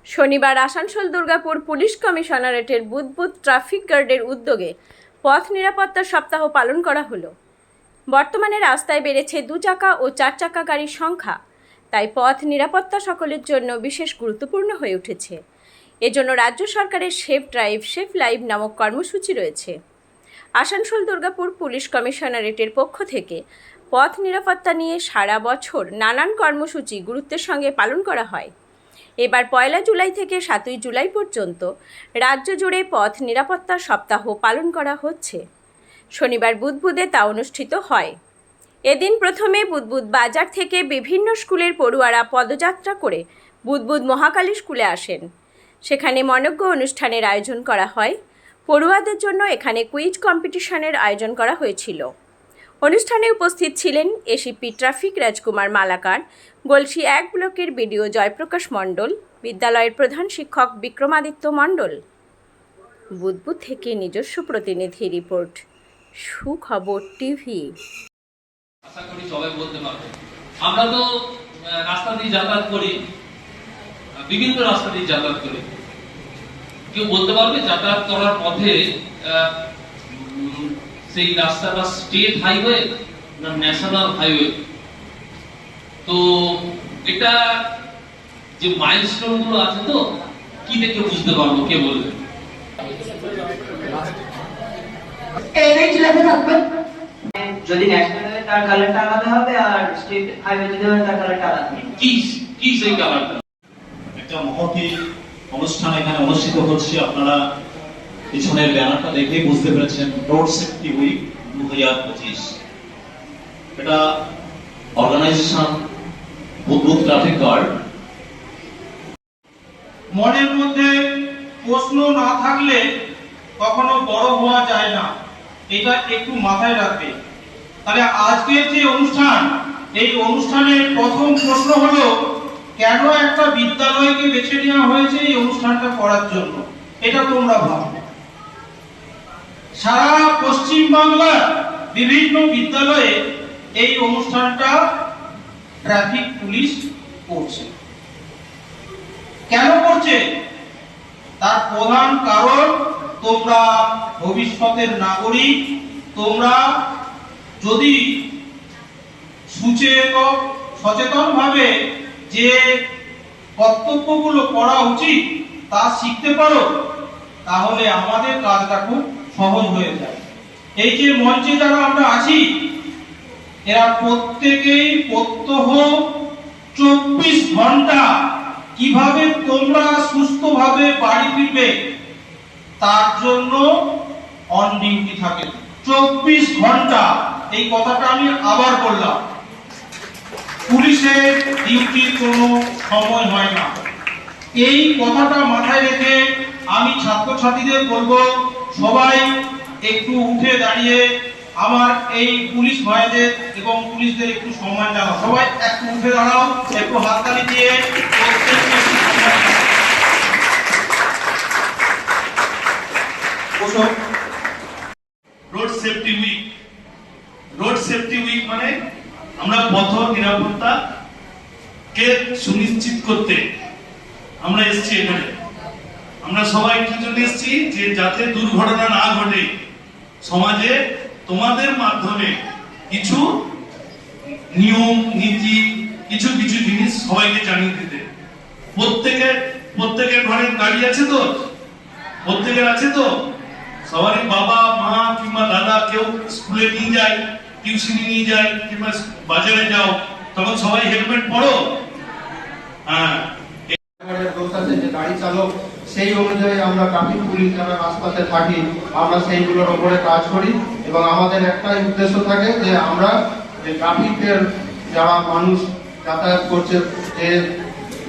শনিবার আসানসোল দুর্গাপুর পুলিশ কমিশনারেটের বুদবুদ ট্রাফিক গার্ডের উদ্যোগে পথ নিরাপত্তা সপ্তাহ পালন করা হলো। বর্তমানে রাস্তায় বেড়েছে 2 চাকা ও 4 চাকা গাড়ির সংখ্যা, তাই পথ নিরাপত্তা সকলের জন্য বিশেষ গুরুত্বপূর্ণ হয়ে উঠেছে। এজন্য রাজ্য সরকারের সেফ ড্রাইভ সেফ লাইভ নামক কর্মসূচি রয়েছে। আসানসোল দুর্গাপুর পুলিশ কমিশনারেটের পক্ষ থেকে পথ নিরাপত্তা নিয়ে সারা বছর নানান কর্মসূচি গুরুত্বের সঙ্গে পালন করা হয়। এবার 1 জুলাই থেকে 7 জুলাই পর্যন্ত রাজ্য জুড়ে পথ নিরাপত্তা সপ্তাহ পালন করা হচ্ছে। শনিবার বুদবুদে তা অনুষ্ঠিত হয়। এদিন প্রথমে বুদবুদ বাজার থেকে বিভিন্ন স্কুলের পড়ুয়ারা পদযাত্রা করে বুদবুদ মহাকালী স্কুলে আসেন। সেখানে মনোজ্ঞ অনুষ্ঠানের আয়োজন করা হয়। পড়ুয়াদের জন্য এখানে কুইজ কম্পিটিশনের আয়োজন করা হয়েছিল। অনুষ্ঠানে উপস্থিত ছিলেন এসিপি ট্রাফিক রাজকুমার মালাকার, গলসি 1 ব্লকের বিডিও জয়প্রকাশ মণ্ডল, বিদ্যালয়ের প্রধান শিক্ষক বিক্রমাদিত্য মণ্ডল। বুদবুদ থেকে নিজস্ব প্রতিনিধি রিপোর্ট, সুখবর টিভি। আশা করি সবাই বলতে পারবে। আমরা তো রাস্তা দিয়ে যাতায়াত করি, বিভিন্ন রাস্তা দিয়ে যাতায়াত করি। কেউ বলতে পারবে যাতায়াত করার পথে সেই রাস্তাটা স্টেট হাইওয়ে না ন্যাশনাল হাইওয়ে? তো এটা যে মাইলস্টোন গুলো আছে, তো কি দেখে বুঝতে পারবো, কে বলবে? যদি ন্যাশনাল হাইওয়ে তার কালারটা আলাদা হবে, আর স্টেট হাইওয়ে যদি হয় তার কালারটা আলাদা হবে। কি সেই কালারটা? একটা মহতি অনুষ্ঠান এখানে অনুষ্ঠিত হচ্ছে। আপনারা পিছনের ব্যানারটা দেখে বুঝতে পেরেছেন, রোড সেফটি উইক 2025। এটা অর্গানাইজেশন বুদবুদ ট্রাফিক গার্ড। মনের মধ্যে প্রশ্ন না থাকলে কখনো বড় হওয়া যায় না, এটা একটু মাথায় রাখবে। তাহলে আজকের যে অনুষ্ঠান, এই অনুষ্ঠানের প্রথম প্রশ্ন হলো, কেন একটা বিদ্যালয়কে বেছে নেওয়া হয়েছে এই অনুষ্ঠানটা করার জন্য? এটা তোমরা ভাববে। সারা পশ্চিম বাংলার বিভিন্ন বিদ্যালয়ে এই অনুষ্ঠানটা ট্রাফিক পুলিশ করছে। কেন করছে? তার প্রধান কারণ, তোমরা ভবিষ্যতের নাগরিক। তোমরা যদি সচেতন ভাবে যে কর্তব্যগুলো করা উচিত তা শিখতে পারো, তাহলে আমাদের কাজটা খুব সহজ হয়ে যায়। এই যে মঞ্চে যারা আমরা আছি, এরা প্রত্যেকেই প্রত্যহ 24 ঘন্টা কিভাবে তোমরা সুস্থভাবে বাড়ি ফিরবে তার জন্য অন ডিউটি থাকে 24 ঘন্টা। এই কথাটা আমি আবার বললাম, পুলিশের ডিউটি কোনো সময় হয় না। এই কথাটা মাথায় রেখে আমি ছাত্রছাত্রীদের বলবো, সবাই একটু উঠে দাঁড়িয়ে আমার এই পুলিশ ভাইদের এবং পুলিশদের একটু সম্মান জানাও। সবাই একটু উঠে দাঁড়াও, একটু হাততালি দিয়ে road safety week. Road safety week মানে আমরা পথ নিরাপত্তা কে সুনিশ্চিত করতে আমরা এসেছি এখানে। আমরা সবাই কি জন্য এসেছি? যে যাতে দুর্ঘটনা না ঘটে, সমাজে তোমাদের মাধ্যমে কিছু নিয়ম নীতি, কিছু কিছু জিনিস সবাইকে জানিয়ে দিতে। প্রত্যেকের ঘরে গাড়ি আছে তো? প্রত্যেকের আছে তো? সবারই বাবা মা কিংবা দাদা কেউ স্কুলে নিয়ে যায়, টিউশনি নিয়ে যায়, কিংবা বাজারে যাও, তখন সবাই হেলমেট পরো। হ্যাঁ, যে গাড়ি চালক, সেই অনুযায়ী আমরা ট্রাফিক পুলিশ যারা রাস্তাতে থাকি, আমরা সেইগুলোর উপরে কাজ করি। এবং আমাদের একটাই উদ্দেশ্য থাকে যে আমরা যে ট্রাফিকের যারা মানুষ যাতায়াত করছে, যে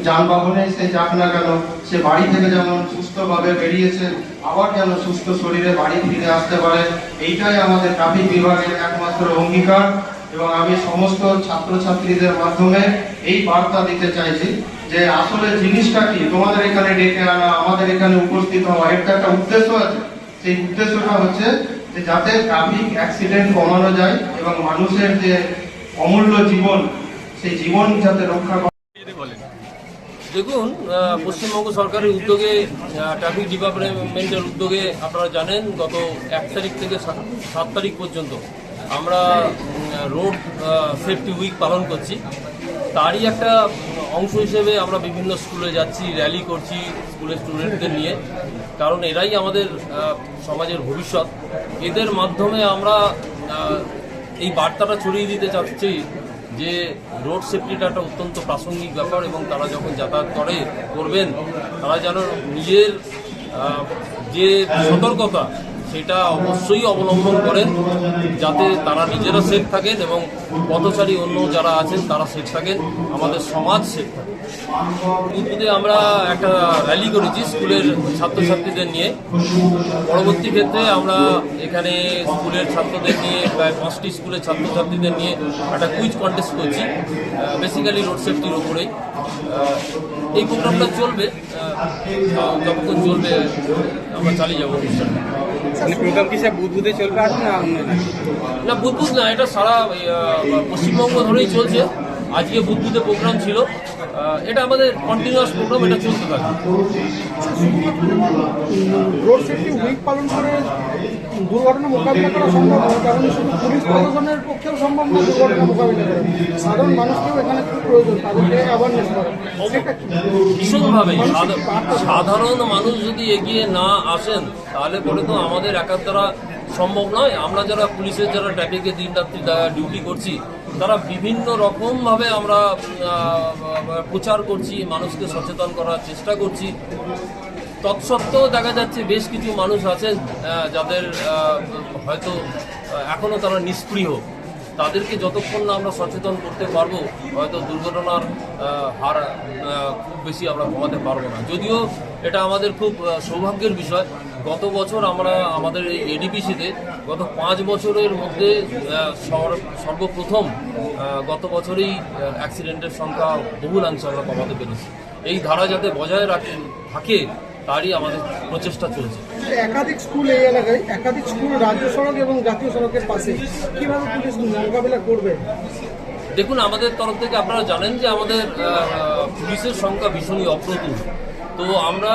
যানবাহনে সে যাক না কেন, সে বাড়ি থেকে যেমন সুস্থভাবে বেরিয়েছে, আবার যেন সুস্থ শরীরে বাড়ি ফিরে আসতে পারে। এইটাই আমাদের ট্রাফিক বিভাগের একমাত্র অঙ্গীকার। এবং আমি সমস্ত ছাত্রছাত্রীদের মাধ্যমে এই বার্তা দিতে চাইছি যে আসলে জিনিসটা কি, তোমাদের এখানে ডেকে আনা, আমাদের এখানে উপস্থিত হওয়া, একটা উদ্দেশ্য আছে। সেই উদ্দেশ্যটা হচ্ছে যে যাতে ট্রাফিক অ্যাক্সিডেন্ট কমানো যায় এবং মানুষের যে অমূল্য জীবন, সেই জীবন যাতে রক্ষা করা। দেখুন, পশ্চিমবঙ্গ সরকারের উদ্যোগে, ট্রাফিক ডিপার্টমেন্টের উদ্যোগে আপনারা জানেন গত 1 তারিখ থেকে 7 তারিখ পর্যন্ত আমরা রোড সেফটি উইক পালন করছি। তারই একটা অংশ হিসেবে আমরা বিভিন্ন স্কুলে যাচ্ছি, র্যালি করছি স্কুলের স্টুডেন্টদের নিয়ে, কারণ এরাই আমাদের সমাজের ভবিষ্যৎ। এদের মাধ্যমে আমরা এই বার্তাটা ছড়িয়ে দিতে চাচ্ছি যে রোড সেফটিটা একটা অত্যন্ত প্রাসঙ্গিক ব্যাপার এবং তারা যখন যাতায়াত করবেন তারা যেন নিজের যে সতর্কতা সেটা অবশ্যই অবলম্বন করেন, যাতে তারা নিজেরা সেফ থাকেন এবং পথচারী অন্য যারা আছেন তারা সেফ থাকেন, আমাদের সমাজ সেফ থাকে। বুধবুধে আমরা একটা র্যালি করেছি স্কুলের ছাত্রছাত্রীদের নিয়ে। পরবর্তী ক্ষেত্রে আমরা এখানে স্কুলের ছাত্রদের নিয়ে, প্রায় 5টি স্কুলের ছাত্রছাত্রীদের নিয়ে একটা কুইজ কন্টেস্ট করছি, বেসিক্যালি রোড সেফটির ওপরেই। এই প্রোগ্রামটা চলবে, যতক্ষণ চলবে আমরা চালিয়ে যাবো অনুষ্ঠানটা। প্রোগ্রাম কি স্যার বুধবুধে চলবে আর না, বুধবুধ না, এটা সারা পশ্চিমবঙ্গ ধরেই চলছে। আজকে বুধবুধে প্রোগ্রাম ছিল, এটা আমাদের কন্টিনিউয়াস প্রোগ্রাম, এটা চলতে থাকে। রোড সেফটি উইক পালন করে দুর্ঘটনা মোকাবিলা করা সম্ভব নয়, কারণ শুধু পুলিশ প্রশাসনের পক্ষেও সম্ভব নয় দুর্ঘটনা মোকাবিলা করা। সাধারণ মানুষকেও এখানে খুব প্রয়োজন, তাদেরকে অ্যাওয়ারনেস করা। ভীষণভাবে সাধারণ মানুষ যদি এগিয়ে না আসেন তাহলে পরে তো আমাদের একার দ্বারা সম্ভব নয়। আমরা যারা পুলিশের যারা ট্রাফিকে দিন রাত্রি ডিউটি করছি তারা বিভিন্ন রকমভাবে আমরা প্রচার করছি, মানুষকে সচেতন করার চেষ্টা করছি। তৎসত্ত্বেও দেখা যাচ্ছে বেশ কিছু মানুষ আছেন যাদের হয়তো এখনও তারা নিষ্ক্রিয়। তাদেরকে যতক্ষণ না আমরা সচেতন করতে পারবো হয়তো দুর্ঘটনার হার খুব বেশি আমরা কমাতে পারবো না। যদিও এটা আমাদের খুব সৌভাগ্যের বিষয়, গত বছর আমরা আমাদের এই এডিপিসিতে গত 5 বছরের মধ্যে সর্বপ্রথম গত বছরেই অ্যাক্সিডেন্টের সংখ্যা বহুলাংশে আমরা কমাতে পেরেছি। এই ধারা যাতে বজায় থাকে তারই আমাদের প্রচেষ্টা চলছে। একাধিক স্কুল এই এলাকায়, একাধিক স্কুল রাজ্য সড়ক এবং জাতীয় সড়কের পাশে, কিভাবে পুলিশ মোকাবিলা করবে? দেখুন, আমাদের তরফ থেকে আপনারা জানেন যে আমাদের পুলিশের সংখ্যা ভীষণই অপ্রতুল। তো আমরা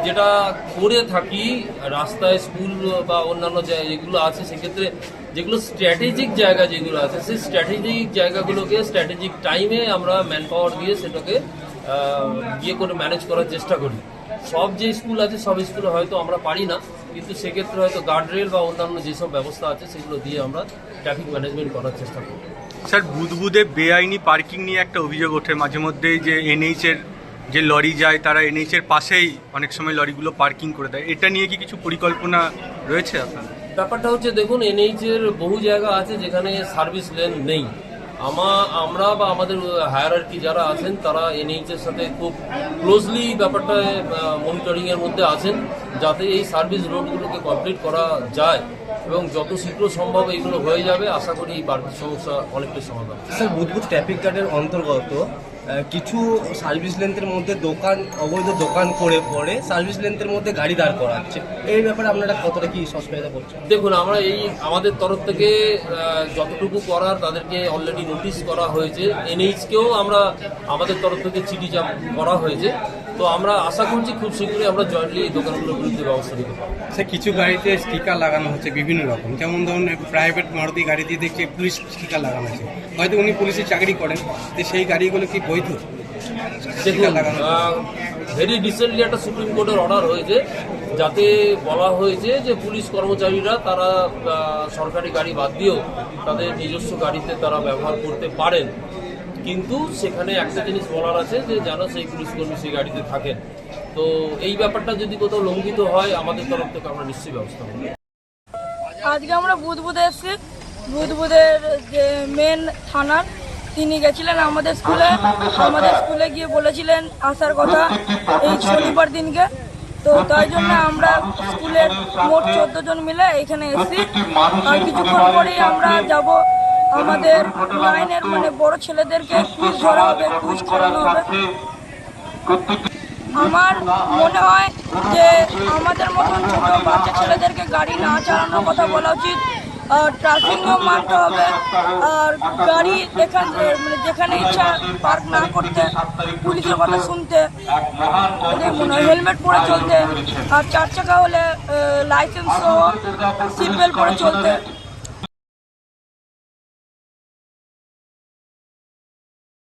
যেটা করে থাকি রাস্তায়, স্কুল বা অন্যান্য যেগুলো আছে সেক্ষেত্রে যেগুলো স্ট্র্যাটেজিক জায়গা যেগুলো আছে সেই স্ট্র্যাটেজিক জায়গাগুলোকে স্ট্র্যাটেজিক টাইমে আমরা ম্যান পাওয়ার দিয়ে সেটাকে করে ম্যানেজ করার চেষ্টা করি। সব যে স্কুল আছে সব স্কুলে হয়তো আমরা পারি না, কিন্তু সেক্ষেত্রে হয়তো গার্ডরেল বা অন্যান্য যেসব ব্যবস্থা আছে সেগুলো দিয়ে আমরা ট্রাফিক ম্যানেজমেন্ট করার চেষ্টা করি। স্যার, বুধবুধে বেআইনি পার্কিং নিয়ে একটা অভিযোগ ওঠে মাঝে মধ্যেই, যে এনএইচের যে লরি যায় তারা এনএইচের পাশেই অনেক সময় লরিগুলো পার্কিং করে দেয়। এটা নিয়ে কি কিছু পরিকল্পনা রয়েছে আপনার? ব্যাপারটা হচ্ছে, দেখুন, এনএইচের বহু জায়গা আছে যেখানে সার্ভিস লেন নেই। আমরা বা আমাদের হায়ারার্কি যারা আছেন তারা এনএইচের সাথে খুব ক্লোজলি ব্যাপারটা মনিটরিংয়ের মধ্যে আছেন, যাতে এই সার্ভিস রোডগুলোকে কমপ্লিট করা যায় এবং যত শীঘ্র সম্ভব এইগুলো হয়ে যাবে। আশা করি এই বাড়তি সমস্যা অনেকটাই সমাধান। স্যার, বুধবুধ ট্রাফিক গার্ডের অন্তর্গত কিছু সার্ভিস লেন্থের মধ্যে অবৈধ দোকান করে পরে সার্ভিস লেন্থের মধ্যে গাড়ি দাঁড় করাচ্ছে, এই ব্যাপারে আপনারা কতটা কি সচেতনতা করছেন? দেখুন, আমরা আমাদের তরফ থেকে যতটুকু করার তাদেরকে অলরেডি নোটিশ করা হয়েছে। এনএইচকেও আমরা আমাদের তরফ থেকে চিঠি করা হয়েছে। তো আমরা আশা করছি খুব শীঘ্রই আমরা জয়েন্টলি এই দোকানগুলোর বিরুদ্ধে ব্যবস্থা নিতে পারবো। স্যার, কিছু গাড়িতে স্টিকার লাগানো হচ্ছে বিভিন্ন রকম, যেমন ধরুন প্রাইভেট মারুতি গাড়িতে দেখছি পুলিশ স্টিকার লাগানো আছে, হয়তো উনি পুলিশে চাকরি করেন, তো সেই গাড়িগুলো কি বৈধ? দেখুন, ভেরি রিসেন্টলি একটা সুপ্রিম কোর্টের অর্ডার হয়েছে, যাতে বলা হয়েছে যে পুলিশ কর্মচারীরা তারা সরকারি গাড়ি বাদ দিয়েও তাদের নিজস্ব গাড়িতে তারা ব্যবহার করতে পারেন, কিন্তু সেখানে একটা জিনিস বলার আছে যে যেন সেই পুলিশ কর্মী সেই গাড়িতে থাকেন। তো এই ব্যাপারটা যদি কোথাও লঙ্ঘিত হয় আমাদের তরফ থেকে আমরা নিশ্চয়ই ব্যবস্থা নেব। আজকে আমরা বুধবুধে এসেছি, বুধবুধের যে মেন থানার তিনি গেছিলেন আমাদের স্কুলে গিয়ে বলেছিলেন আসার কথা এই শনিবার দিনকে। তো তাই জন্য আমরা স্কুলের মোট 14 জন মিলে এখানে এসেছি। আর কিছুক্ষণ পরেই আমরা যাব আমাদের লাইনের বড় ছেলেদেরকে কুইজ ধরা হবে, কুইজ করানো হবে। আমার মনে হয় যে আমাদের মতন ছোট বাচ্চা ছেলেদেরকে গাড়ি না চালানোর কথা বলা উচিত, আর ট্রাফিক নিয়ম মানতে হবে, আর গাড়ি যেখানে ইচ্ছা পার্ক না করতে, পুলিশের কথা শুনতে, হেলমেট পরে চলতে, আর 4 চাকা হলে লাইসেন্স সহ সিট বেল্ট পরে চলতে।